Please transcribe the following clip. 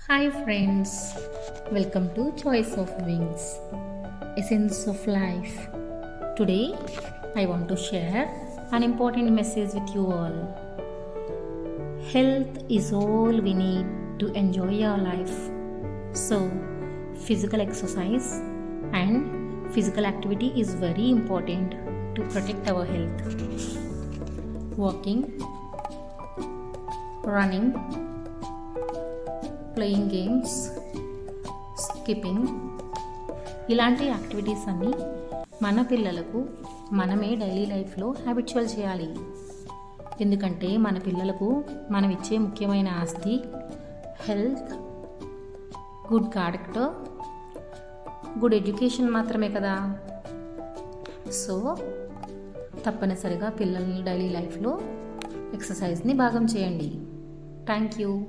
Hi friends, welcome to Choice of Wings, Essence of Life. Today I want to share an important message with you all. Health is all we need to enjoy our life. So, physical exercise and physical activity is very important to protect our health. Walking, running, playing games, skipping ఇలాంటి activities అన్నీ మన పిల్లలకు మనమే daily లైఫ్లో habitual చేయాలి. ఎందుకంటే మన పిల్లలకు మనం ఇచ్చే ముఖ్యమైన ఆస్తి health, good character, good education మాత్రమే కదా. సో తప్పనిసరిగా పిల్లల్ని డైలీ లైఫ్లో ఎక్సర్సైజ్ని భాగం చేయండి. Thank you.